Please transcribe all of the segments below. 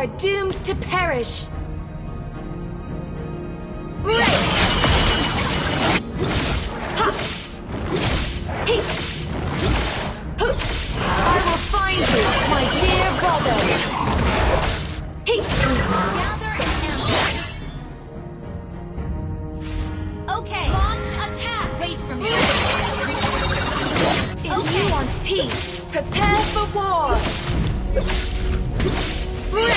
are doomed to perish! Break! Ha! He! Hook! I will find you, my dear brother! He! Gather and ambush. Okay. Launch attack. Wait for me. If you want peace, prepare for war! Break!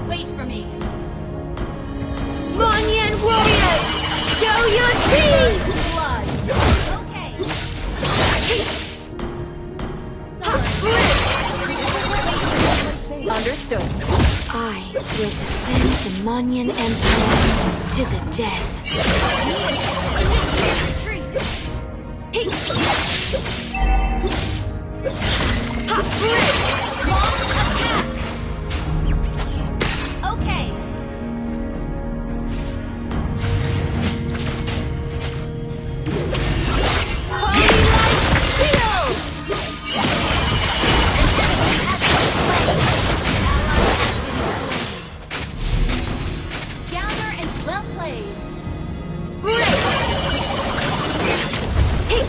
Wait for me. Monyan warriors, show your teeth! Blood. Okay. Ha! Break! Understood. I will defend the Monyan Empire to the death. Retreat. Hey! Ha! Break! Launch attack. Okay. Holy light shield! Gather and well played. Break! Hey!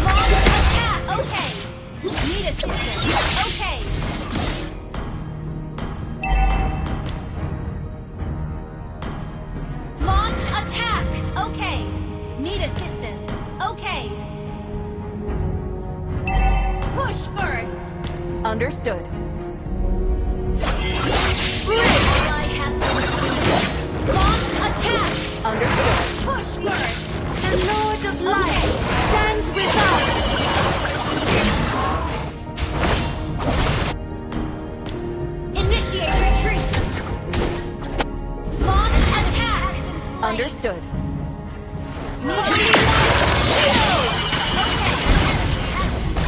Launch attack. Okay. Need assistance. Okay. Launch attack. Okay. Need assistance. Okay. Push first. Understood. Break! Ally has been defeated. Launch attack. Understood. Push first. The Lord of Light stands with us! Initiate retreat. Launch attack. Understood. Okay.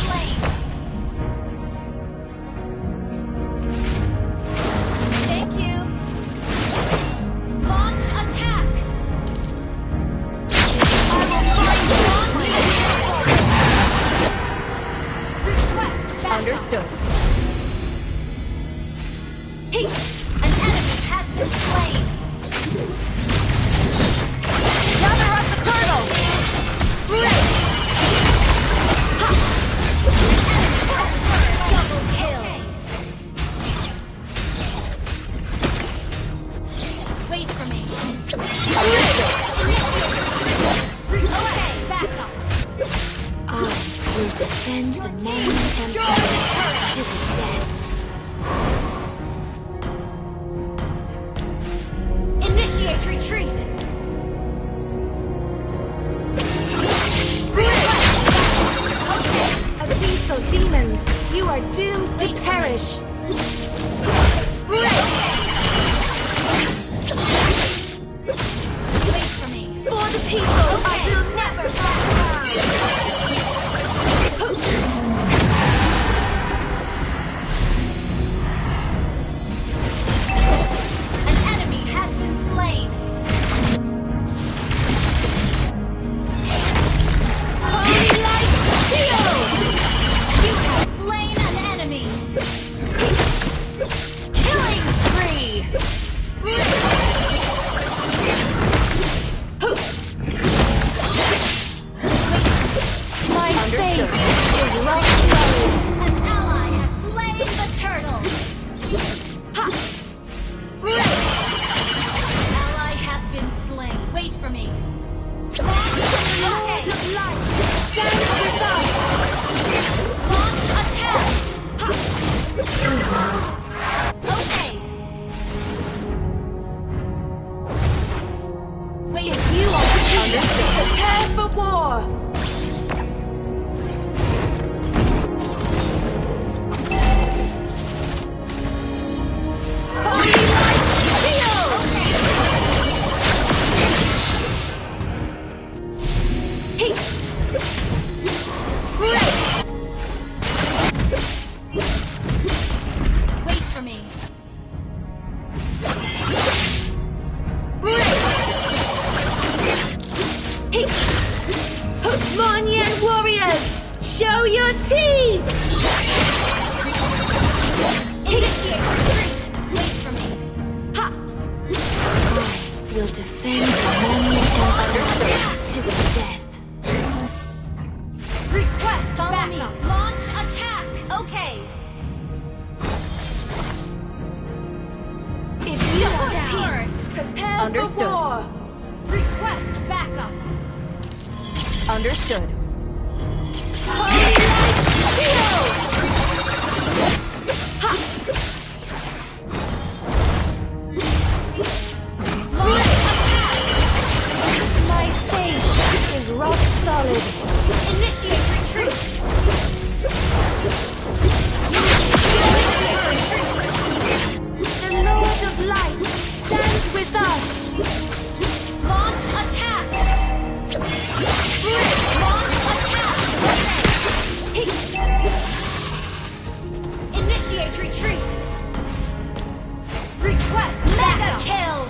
Slain. Thank you. Launch attack. I will find launch. Request backup. Understood. Hey! An enemy has been slain. Gather up the turtle! Break! Ha! Double kill. Wait for me. Okay, back up. I will defend the Monyan Empire to the death. Initiate retreat. Okay. Abyssal demons, you are doomed to perish! Break! Wait for me. For the people, I Okay. shall never back An enemy has been slain. Holy light shield! You have slain an enemy. Killing spree! My faith is right flowed! An ally has slain the turtle. Ha! Break! Ally has been slain. Wait for me. Lord of Light stands with us! Launch attack. Okay. Wait. If you are peace, prepare for war! Holy light shield! Hey! Break! Wait for me. Break! Hey! Monyan warriors, show your teeth! Initiate retreat! Wait for me! Ha! I will defend the moment and to the death. Request backup! Launch attack! Okay! If you Shut want down. peace, prepare Understood. for war. Request backup! Understood. My faith is rock solid. Initiate retreat! The Lord of Light stands with us. Launch attack! Launch attack! Initiate retreat! Request mega kill!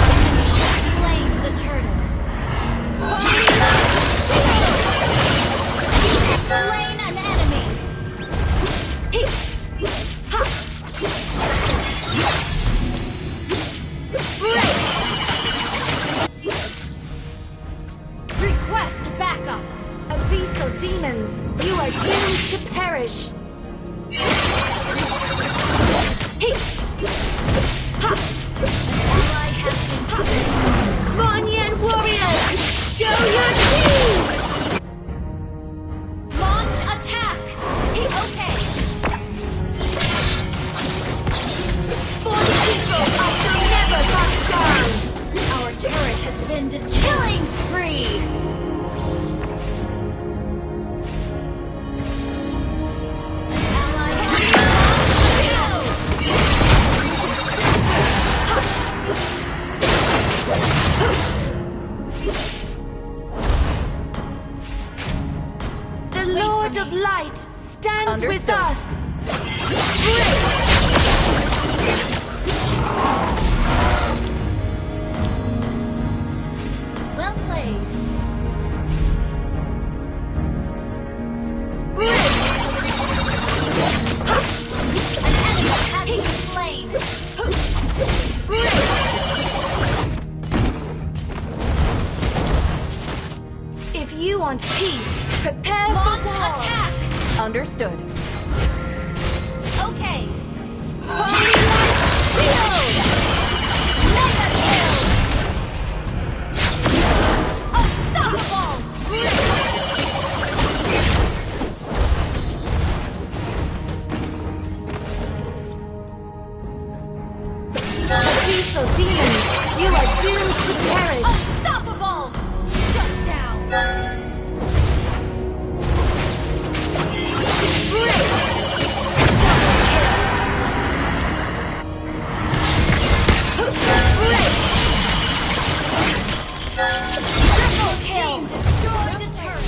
Slain the turtle. Slain an enemy. Request backup. Abyssal demons, you are doomed to perish. Ally has been slain. Banyan warriors, show your teeth! Launch attack. Okay. For the people, I shall never back down. Our turret has been destroyed. Killing spree. Ally has been The Lord of Light stands with Understood. us. well played. An enemy has been slain. If you want peace, prepare Launch for war. attack. Understood. Okay. Holy light shield. Mega kill. Unstoppable. Abyssal demons, you are doomed to perish. Unstoppable. Shut down. Triple kill. Destroyed a turret.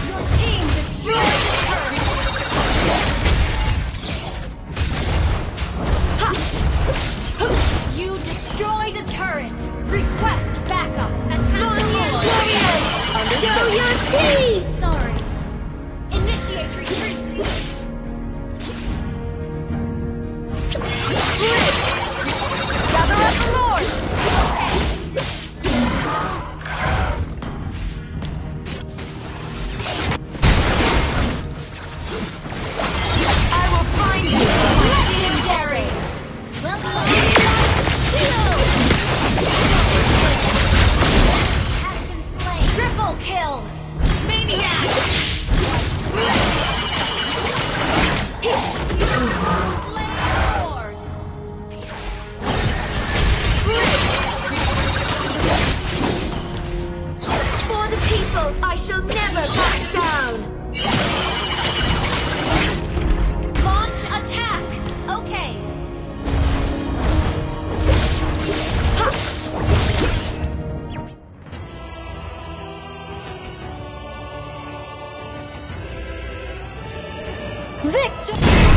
Your team destroyed the turret. You destroyed a turret. Request backup. Attack the Lord. Show your teeth! Sorry. Initiate retreat. Gather up the Lord! I will find you! Legendary. Well has been slain. Triple kill. Maniac. Slain Lord. For the people, I shall never back down! Launch attack. Okay. Victor!